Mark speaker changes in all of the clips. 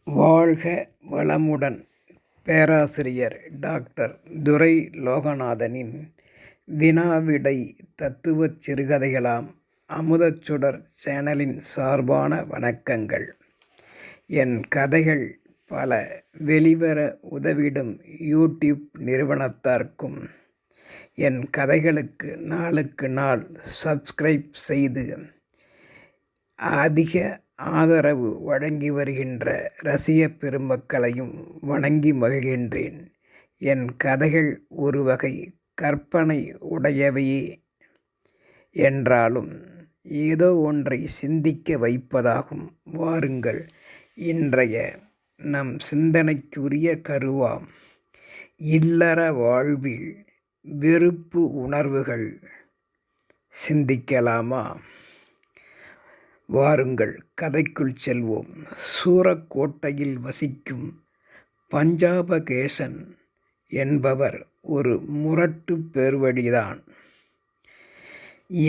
Speaker 1: வாழ்க வளமுடன்! பேராசிரியர் டாக்டர் துரை லோகநாதனின் வினாவிடை தத்துவச் சிறுகதைகளாம் அமுதச்சுடர் சேனலின் சார்பான வணக்கங்கள். என் கதைகள் பல வெளிவர உதவிடும் யூடியூப் நிறுவனத்தார்க்கும் என் கதைகளுக்கு நாளுக்கு நாள் சப்ஸ்கிரைப் செய்து அதிக ஆதரவு வழங்கி வருகின்ற ரசிக பெருமக்களையும் வணங்கி மகிழ்கின்றேன். என் கதைகள் ஒரு வகை கற்பனை உடையவையே என்றாலும் ஏதோ ஒன்றை சிந்திக்க வைப்பதாகும். வாருங்கள், இன்றைய நம் சிந்தனைக்குரிய கருவாம் இல்லற வாழ்வில் வெறுப்பு உணர்வுகள் சிந்திக்கலாமா? வாருங்கள், கதைக்குள் செல்வோம். சூரக்கோட்டையில் வசிக்கும் பஞ்சாபகேசன் என்பவர் ஒரு முரட்டு பேர்வழிதான்.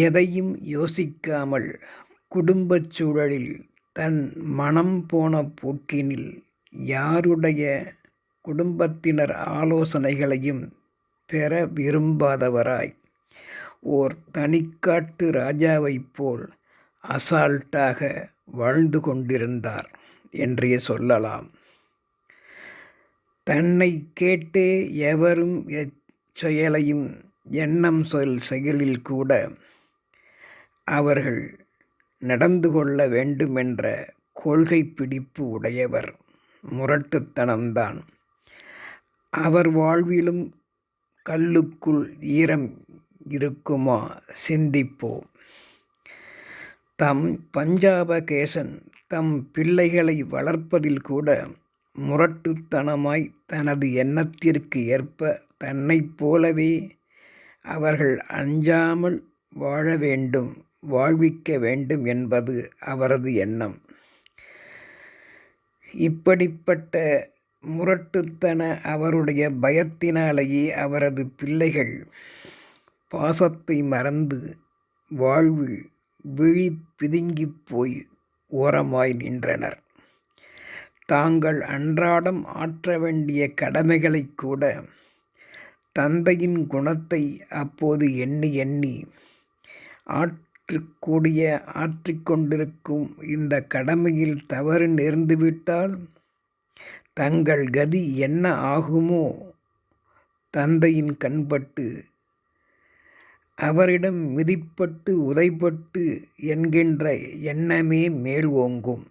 Speaker 1: எதையும் யோசிக்காமல் குடும்பச் சூழலில் தன் மனம் போன போக்கினில் யாருடைய குடும்பத்தினர் ஆலோசனைகளையும் பெற விரும்பாதவராய் ஓர் தனிக்காட்டு ராஜாவைப் போல் அசால்ட்டாக வாழ்ந்து கொண்டிருந்தார் என்றே சொல்லலாம். தன்னை கேட்டே எவரும் எச்செயலையும் எண்ணம் செயலில் கூட அவர்கள் நடந்து கொள்ள வேண்டுமென்ற கொள்கை பிடிப்பு உடையவர். முரட்டுத்தனம்தான் அவர் வாழ்விலும். கல்லுக்குள் ஈரம் இருக்குமா? சிந்திப்போம். பஞ்சாபகேசன் தம் பிள்ளைகளை வளர்ப்பதில் கூட முரட்டுத்தனமாய் தனது எண்ணத்திற்கு ஏற்ப தன்னைப் போலவே அவர்கள் அஞ்சாமல் வாழ வேண்டும், வாழ்விக்க வேண்டும் என்பது அவரது எண்ணம். இப்படிப்பட்ட முரட்டுத்தன அவருடைய பயத்தினாலேயே அவரது பிள்ளைகள் பாசத்தை மறந்து வாழ்வில் விழி பிதுங்கிப் போய் ஓரமாய் நின்றனர். தாங்கள் அன்றாடம் ஆற்ற வேண்டிய கடமைகளை கூட தந்தையின் குணத்தை அப்போது எண்ணி எண்ணி ஆற்றிக்கொண்டிருக்கும் இந்த கடமையில் தவறு நேர்ந்துவிட்டால் தங்கள் கதி என்ன ஆகுமோ? தந்தையின் கண்பட்டு அவரிடம் மிதிப்பட்டு உதைப்பட்டு என்கின்ற எண்ணமே மேல் ஓங்கும்.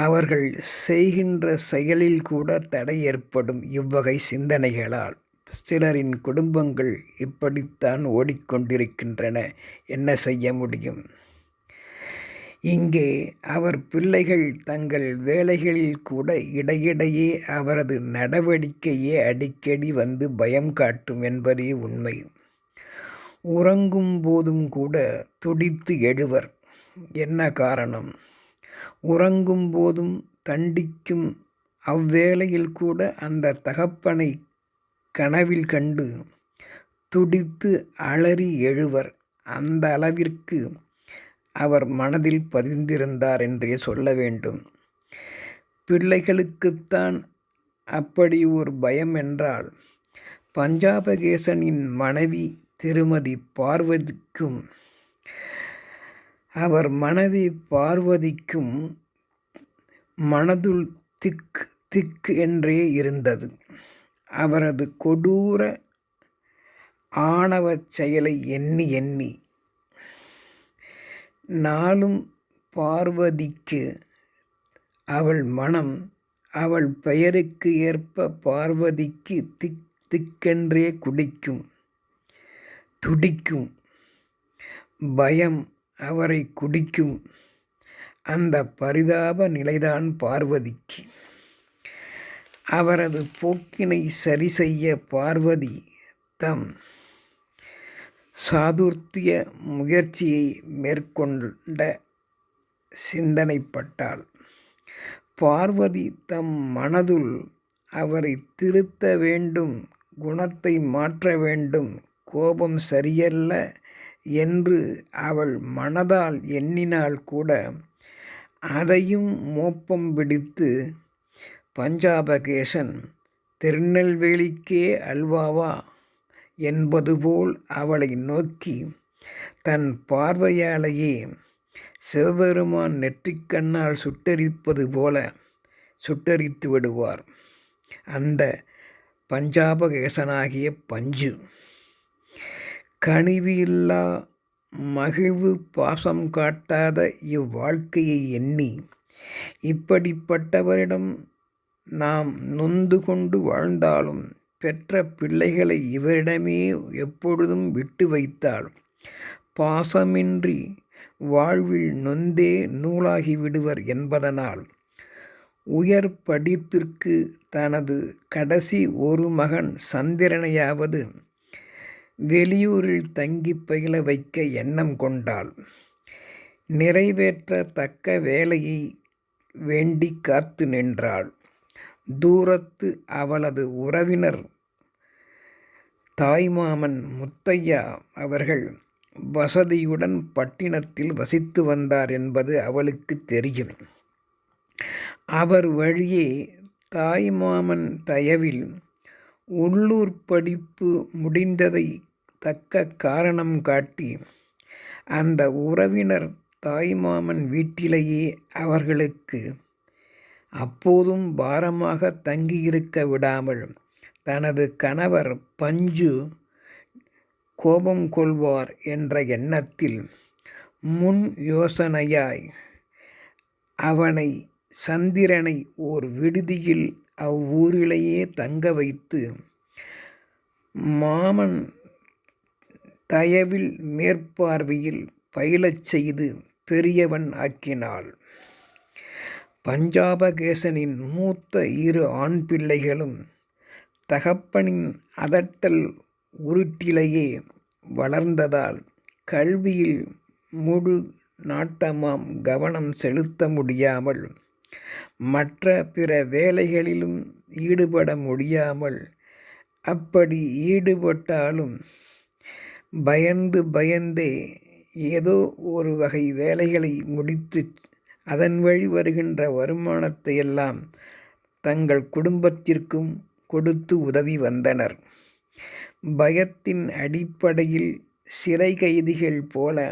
Speaker 1: அவர்கள் செய்கின்ற செயலில் கூட தடை ஏற்படும். இவ்வகை சிந்தனைகளால் சிலரின் குடும்பங்கள் இப்படித்தான் ஓடிக்கொண்டிருக்கின்றன. என்ன செய்ய முடியும்? இங்கே அவர் பிள்ளைகள் தங்கள் வேலைகளில் கூட இடையிடையே அவரது நடவடிக்கையே அடிக்கடி வந்து பயம் காட்டும் என்பதே உண்மை. உறங்கும் போதும் கூட துடித்து எழுவர். என்ன காரணம்? உறங்கும் போதும் தண்டிக்கும் அவ்வேளையில் கூட அந்த தகப்பனை கனவில் கண்டு துடித்து அலறி எழுவர். அந்த அளவிற்கு அவர் மனதில் பதிந்திருந்தார் என்றே சொல்ல வேண்டும். பிள்ளைகளுக்குத்தான் அப்படி ஒரு பயம் என்றால் பஞ்சாபகேசனின் மனைவி திருமதி பார்வதிக்கும் அவர் மனைவி பார்வதிக்கும் மனதுள் திக் திக் என்றே இருந்தது. அவரது கொடூர ஆணவச் செயலை எண்ணி எண்ணி நாளும் பார்வதிக்கு அவள் மனம் அவள் பெயருக்கு ஏற்ப பார்வதிக்கு திக் திக்கென்றே துடிக்கும். பயம் அவரை குடிக்கும். அந்த பரிதாப நிலைதான் பார்வதிக்கு. அவரது போக்கினை சரி செய்ய பார்வதி தம் சாதுர்த்திய முயற்சியை மேற்கொண்ட சிந்தனைப்பட்டாள். பார்வதி தம் மனதுள் அவரை திருத்த வேண்டும், குணத்தை மாற்ற வேண்டும், கோபம் சரியல்ல என்று அவள் மனதால் எண்ணினால் கூட அதையும் மோப்பம் பிடித்து பஞ்சாபகேசன் திருநெல்வேலிக்கே அல்வாவா என்பது போல் அவளை நோக்கி தன் பார்வையாலேயே சிவபெருமான் நெற்றிக்கண்ணால் சுட்டரிப்பது போல சுட்டரித்து விடுவார். அந்த பஞ்சாபகேசனாகிய பஞ்சு கனிவு இல்லா மகிழ்வு பாசம் காட்டாத இவ்வாழ்க்கையை எண்ணி இப்படிப்பட்டவரிடம் நாம் நொந்து கொண்டு வாழ்ந்தாலும் பெற்ற பிள்ளைகளை இவரிடமே எப்பொழுதும் விட்டு வைத்தால் பாசமின்றி வாழ்வில் நொந்தே நூலாகி விடுவர் என்பதனால் உயர் படிப்பிற்கு தனது கடைசி ஒரு மகன் சந்திரனையாவது வெளியூரில் தங்கி பயில வைக்க எண்ணம் கொண்டாள். நிறைவேற்ற தக்க வேலையை வேண்டி காத்து நின்றாள். தூரத்து அவளது உறவினர் தாய்மாமன் முத்தையா அவர்கள் வசதியுடன் பட்டினத்தில் வசித்து வந்தார் என்பது அவளுக்கு தெரியும். அவர் வழியே தாய்மாமன் தயவில் உள்ளூர் படிப்பு முடிந்ததை தக்க காரணம் காட்டி அந்த உறவினர் தாய்மாமன் வீட்டிலேயே அவர்களுக்கு அப்போதும் பாரமாக தங்கியிருக்க விடாமல் தனது கணவர் பஞ்சு கோபம் கொள்வார் என்ற எண்ணத்தில் முன் யோசனையாய் சந்திரனை ஓர் விடுதியில் அவ்வூரிலேயே தங்க வைத்து மாமன் தயவில் மேற்பார்வையில் பயிலச் செய்து பெரியவன் ஆக்கினாள். பஞ்சாபகேசனின் மூத்த 2 ஆண் பிள்ளைகளும் தகப்பனின் அதட்டல் உருட்டிலேயே வளர்ந்ததால் கல்வியில் முழு நாட்டமாம் கவனம் செலுத்த முடியாமல் மற்ற பிற வேலைகளிலும் ஈடுபட முடியாமல், அப்படி ஈடுபட்டாலும் பயந்தே ஏதோ ஒரு வகை வேலைகளை முடித்து அதன் வழி வருகின்ற வருமானத்தை எல்லாம் தங்கள் குடும்பத்திற்கும் கொடுத்து உதவி வந்தனர். பயத்தின் அடிப்படையில் சிறை கைதிகள் போல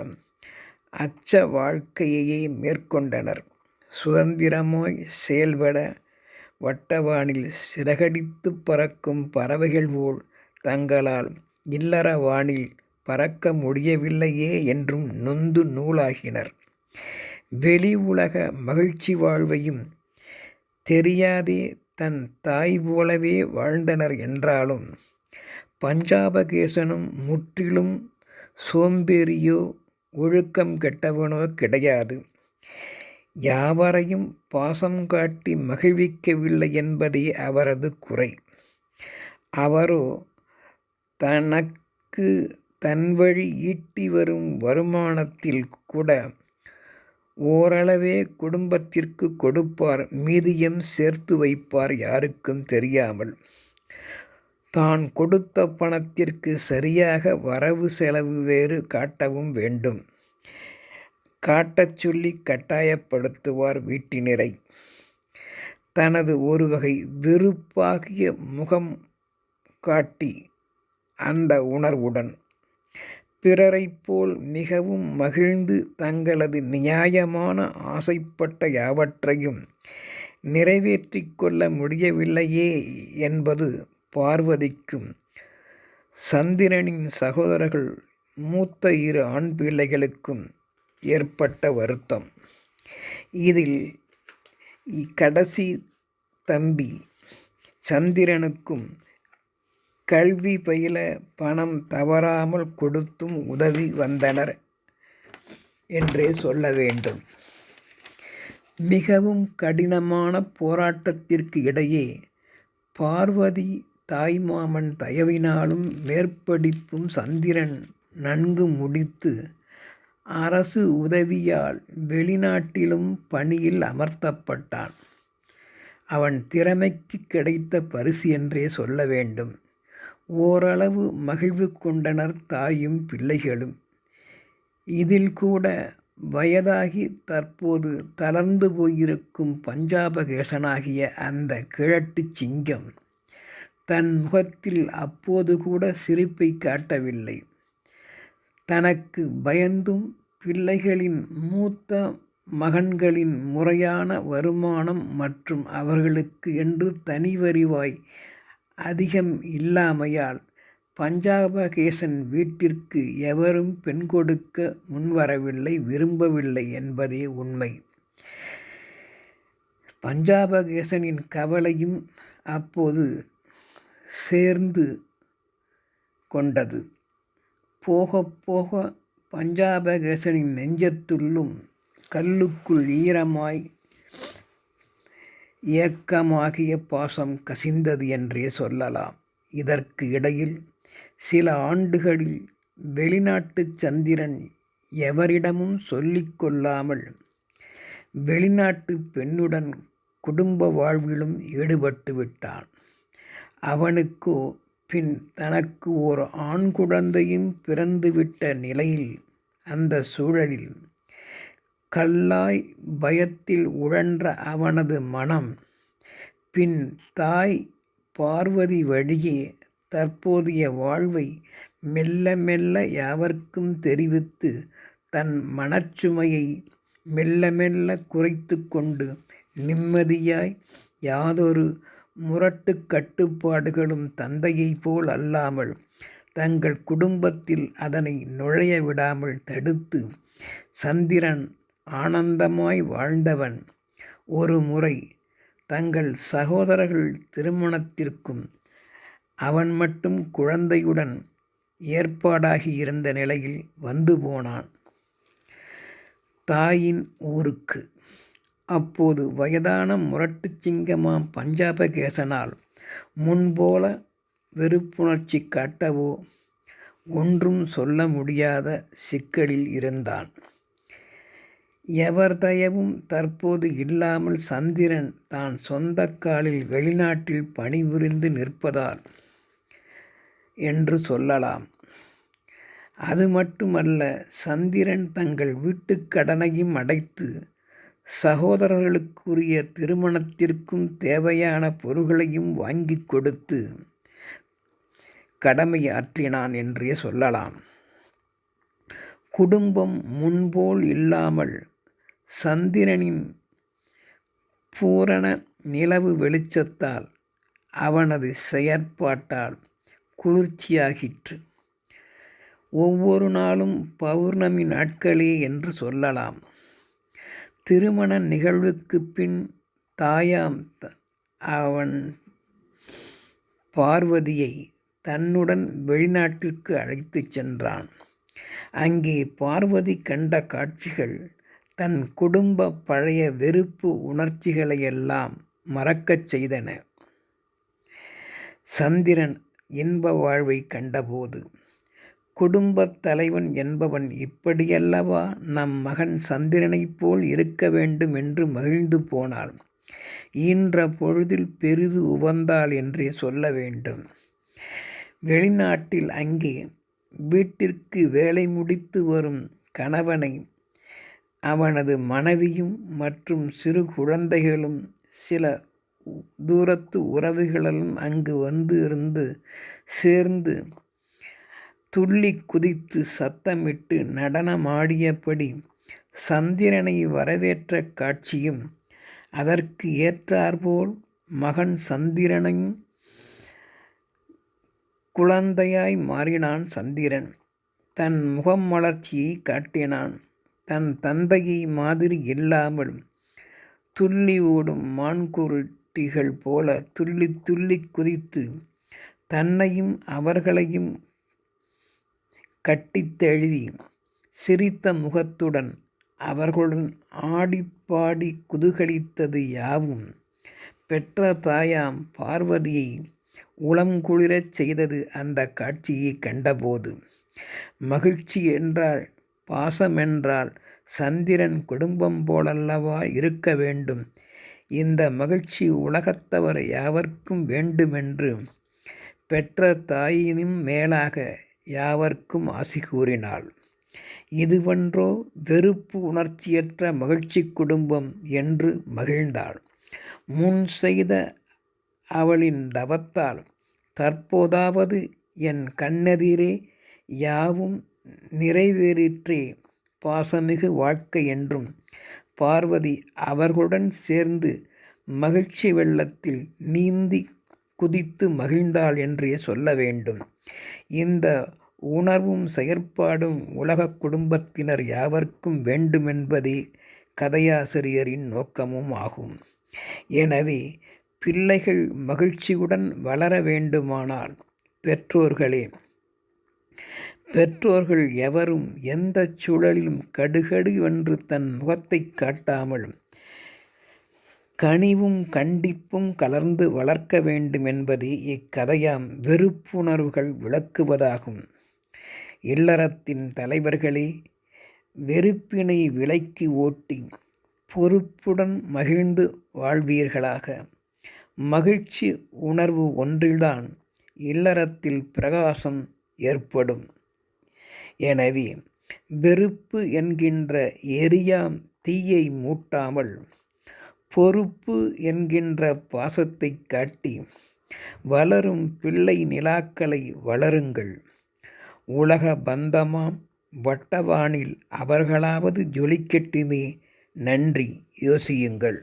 Speaker 1: அச்ச வாழ்க்கையையே மேற்கொண்டனர். சுதந்திரமாய் செயல்பட வட்டவானில் சிறகடித்து பறக்கும் பறவைகள் போல் தங்களால் இல்லற வானில் பறக்க முடியவில்லையே என்றும் நொந்து நூலாகினர். வெளி உலக மகிழ்ச்சி வாழ்வையும் தெரியாதே தன் தாய் போலவே வாழ்ந்தனர் என்றாலும் பஞ்சாபகேசனும் முற்றிலும் சோம்பேறியோ ஒழுக்கம் கெட்டவனோ கிடையாது. யாவரையும் பாசம் காட்டி மகிழ்விக்கவில்லை என்பதே அவரது குறை. அவரோ தனக்கு தன் வழி ஈட்டி வரும் வருமானத்தில் கூட ஓரளவே குடும்பத்திற்கு கொடுப்பார், மீதியம் சேர்த்து வைப்பார், யாருக்கும் தெரியாமல். தான் கொடுத்த பணத்திற்கு சரியாக வரவு செலவு வேறு காட்டவும் வேண்டும். காட்டச் சொல்லி கட்டாயப்படுத்துவார் வீட்டினரை. தனது ஒரு வகை வெறுப்பாகிய முகம் காட்டி அந்த உணர்வுடன் பிறரைப் போல் மிகவும் மகிழ்ந்து தங்களது நியாயமான ஆசைப்பட்ட யாவற்றையும் நிறைவேற்றி கொள்ள முடியவில்லையே என்பது பார்வதிக்கும் சந்திரனின் சகோதரர்கள் மூத்த 2 ஆண் பிள்ளைகளுக்கும் ஏற்பட்ட வருத்தம். இதில் கடைசி தம்பி சந்திரனுக்கும் கல்வி பயில பணம் தவறாமல் கொடுத்தும் உதவி வந்தனர் என்றே சொல்ல வேண்டும். மிகவும் கடினமான போராட்டத்திற்கு இடையே பார்வதி தாய்மாமன் தயவினாலும் மேற்படிப்பும் சந்திரன் நன்கு முடித்து அரசு உதவியால் வெளிநாட்டிலும் பணியில் அமர்த்தப்பட்டான். அவன் திறமைக்கு கிடைத்த பரிசு என்றே சொல்ல வேண்டும். ஓரளவு மகிழ்வு கொண்டனர் தாயும் பிள்ளைகளும். இதில் கூட வயதாகி தற்போது தளர்ந்து போயிருக்கும் பஞ்சாபகேசனாகிய அந்த கிழட்டுச் சிங்கம் தன் முகத்தில் அப்போது கூட சிரிப்பை காட்டவில்லை. தனக்கு பயந்தும் பிள்ளைகளின் மூத்த மகன்களின் முறையான வருமானம் மற்றும் அவர்களுக்கு என்று தனி வருவாய் அதிகம் இல்லாமையால் பஞ்சாபகேசன் வீட்டிற்கு எவரும் பெண் கொடுக்க முன்வரவில்லை, விரும்பவில்லை என்பதே உண்மை. பஞ்சாபகேசனின் கவலையும் அப்போது சேர்ந்து கொண்டது. போக போக பஞ்சாபகேசனின் நெஞ்சத்துள்ளும் கல்லுக்குள் ஈரமாய் ஏக்கமாகிய பாசம் கசிந்தது என்றே சொல்லலாம். இதற்கு இடையில் சில ஆண்டுகளில் வெளிநாட்டு சந்திரன் எவரிடமும் சொல்லிக் கொள்ளாமல் வெளிநாட்டு பெண்ணுடன் குடும்ப வாழ்விலும் ஈடுபட்டு விட்டான். அவனுக்கோ பின் தனக்கு ஓர் ஆண் குழந்தையும் பிறந்துவிட்ட நிலையில் அந்த சூழலில் கல்லாய் பயத்தில் உழன்ற அவனது மனம் பின் தாய் பார்வதி வழியே தற்போதைய வாழ்வை மெல்ல மெல்ல யாவர்க்கும் தெரிவித்து தன் மனச்சுமையை மெல்ல மெல்ல குறைத்து கொண்டு நிம்மதியாய் யாதொரு முரட்டு கட்டுப்பாடுகளும் தந்தையைப் போல் அல்லாமல் தங்கள் குடும்பத்தில் அதனை நுழைய விடாமல் தடுத்து சந்திரன் ஆனந்தமாய் வாழ்ந்தவன் ஒரு முறை தங்கள் சகோதரர்கள் திருமணத்திற்கும் அவன் மட்டும் குழந்தையுடன் ஏற்பாடாகி இருந்த நிலையில் வந்து போனான் தாயின் ஊருக்கு. அப்போது வயதான முரட்டுச் சிங்கமாம் பஞ்சாபகேசனால் முன்போல வெறுப்புணர்ச்சி காட்டவோ ஒன்றும் சொல்ல முடியாத சிக்கலில் இருந்தான். எவர் தயவும் தற்போது இல்லாமல் சந்திரன் தான் சொந்த காலில் வெளிநாட்டில் பணிபுரிந்து நிற்பதால் என்று சொல்லலாம். அது மட்டுமல்ல, சந்திரன் தங்கள் வீட்டுக் கடனையும் அடைத்து சகோதரர்களுக்குரிய திருமணத்திற்கும் தேவையான பொருள்களையும் வாங்கி கொடுத்து கடமையாற்றினான் என்றே சொல்லலாம். குடும்பம் முன்போல் இல்லாமல் சந்திரனின் பூரண நிலவு வெளிச்சத்தால் அவனது செயற்பாட்டால் குளிர்ச்சியாகிற்று. ஒவ்வொரு நாளும் பௌர்ணமி நாட்களே என்று சொல்லலாம். திருமண நிகழ்வுக்கு பின் தாயாம் அவன் பார்வதியை தன்னுடன் வெளிநாட்டிற்கு அழைத்துச் சென்றான். அங்கே பார்வதி கண்ட காட்சிகள் தன் குடும்ப பழைய வெறுப்பு உணர்ச்சிகளையெல்லாம் மறக்கச் செய்தன. சந்திரன் இன்ப வாழ்வை கண்டபோது குடும்பத் தலைவன் என்பவன் இப்படியல்லவா நம் மகன் சந்திரனைப் போல் இருக்க வேண்டும் என்று மகிழ்ந்து போனாள். ஈன்ற பொழுதில் பெரிது உவந்தாள் என்றே சொல்ல வேண்டும். வெளிநாட்டில் அங்கே வீட்டிற்கு வேலை முடித்து வரும் கணவனை அவனது மனைவியும் மற்றும் சிறு குழந்தைகளும் சில தூரத்து உறவுகளும் அங்கு வந்து இருந்து சேர்ந்து துள்ளி குதித்து சத்தமிட்டு நடனமாடியபடி சந்திரனை வரவேற்ற காட்சியும் அதற்கு ஏற்றாற்போல் மகன் சந்திரனின் குழந்தையாய் மாறினான். சந்திரன் தன் முகம் மலர்ச்சியை காட்டினான். தன் தந்தையை மாதிரி இல்லாமல் துள்ளி ஓடும் மான்குருட்டிகள் போல துள்ளி துள்ளி குதித்து தன்னையும் அவர்களையும் கட்டித் தழுவி சிரித்த முகத்துடன் அவர்களுடன் ஆடிப்பாடி குதூகலித்தது யாவும் பெற்ற தாயாம் பார்வதியை உளம் குளிரச் செய்தது. அந்த காட்சியை கண்டபோது மகிழ்ச்சி என்றால், பாசமென்றால் சந்திரன் குடும்பம் போலல்லவா இருக்க வேண்டும். இந்த மகிழ்ச்சி உலகத்தவர் யாவர்க்கும் வேண்டுமென்று பெற்ற தாயினும் மேலாக யாவர்க்கும் ஆசி கூறினாள். இதுவன்றோ வெறுப்பு உணர்ச்சியற்ற மகிழ்ச்சி குடும்பம் என்று மகிழ்ந்தாள். முன் செய்த அவளின் தவத்தால் தற்போதாவது என் கண்ணெதிரே யாவும் நிறைவேறிற்றே. பாசமிகு வாழ்க்கை என்றும் பார்வதி அவர்களுடன் சேர்ந்து மகிழ்ச்சி வெள்ளத்தில் நீந்தி குதித்து மகிழ்ந்தாள் என்றே சொல்ல வேண்டும். இந்த உணர்வும் செயற்பாடும் உலக குடும்பத்தினர் யாவர்க்கும் வேண்டுமென்பதே கதையாசிரியரின் நோக்கமும் ஆகும். எனவே பிள்ளைகள் மகிழ்ச்சியுடன் வளர வேண்டுமானால் பெற்றோர்கள் எவரும் எந்த சூழலிலும் கடுகடுவென்று தன் முகத்தை காட்டாமல் கனிவும் கண்டிப்பும் கலர்ந்து வளர்க்க வேண்டும் என்பதே இக்கதையாம் வெறுப்புணர்வுகள் விளக்குவதாகும். இல்லறத்தின் தலைவர்களே, வெறுப்பினை விலைக்கு ஓட்டி பொறுப்புடன் மகிழ்ந்து வாழ்வீர்களாக. மகிழ்ச்சி உணர்வு ஒன்றில்தான் இல்லறத்தில் பிரகாசம் ஏற்படும். எனவே வெறுப்பு என்கின்ற எரியாம் தீயை மூட்டாமல் பொறுப்பு என்கின்ற பாசத்தை காட்டி வளரும் பிள்ளை நிலாக்களை வளருங்கள். உலக பந்தமாம் வட்டவானில் அவர்களாவது ஜொலிக்கட்டுமே. நன்றி. யோசியுங்கள்.